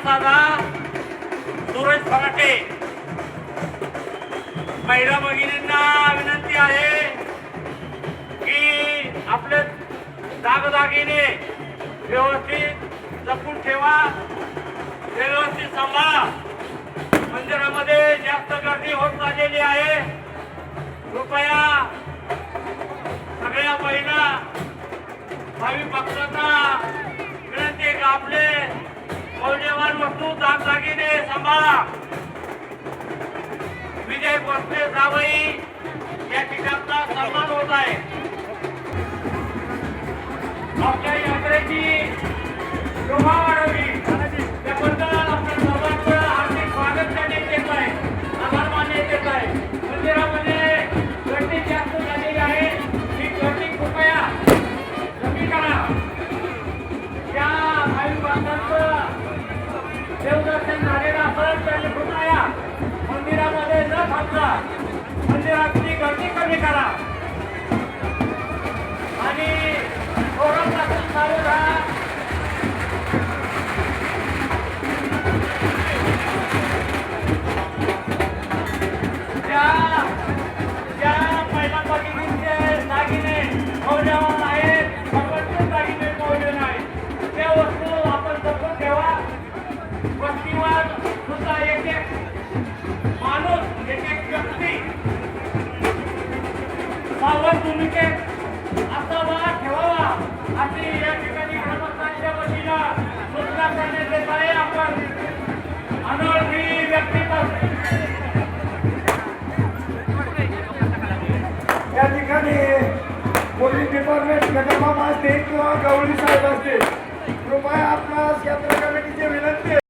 साधा सूरज फराटे. महिला भगिनींना विनंती आहे की आपले दागदागिने व्यवस्थित जपून ठेवा, व्यवस्थित सांभाळा. मंदिरामध्ये जास्त गर्दी होत चाललेली आहे. कृपया सगळ्या महिला भावी भक्तांना विनंती आहे की आपले मौल्यवान वस्तू दागदागिने सांभाळा. विजय भोसले जावई या ठिकाणचा सन्मान होत आहे. आपल्या यात्रेची शोभा वाढवली त्याबद्दल आपल्या सर्वांचं हार्दिक स्वागत करण्यात येत आहे, आभार मानण्यात येत आहे. मंदिरामध्ये गर्दी जास्त झालेली आहे, ही गर्दी कृपया कमी करा. या भावी भक्तांचं देवदर्शन झालेलं असेल तर कृपया मंदिरामध्ये न थांबता मंदिरातली गर्दी कमी करा आणि थोडंसं चालू राहा. ज्या महिला भगिनींचे दागिने मौल्यवान आहेत, सर्वांचे दागिने मौल्यवान आहेत, त्या वस्तू आपण जपून ठेवा. वस्तीवर सुद्धा एक एक माणूस, एक एक व्यक्ती सावध भूमिकेत असावा, ठेवावा अशी या ठिकाणी ग्रामस्थांच्या वतीनं सूचना करण्यात येत आहे. आपण अनोळखी व्यक्तीपासून या ठिकाणी पोलीस डिपार्टमेंट कदमामा असतील किंवा गवळी साहेब असतील, कृपया आपणास यात्रेकडे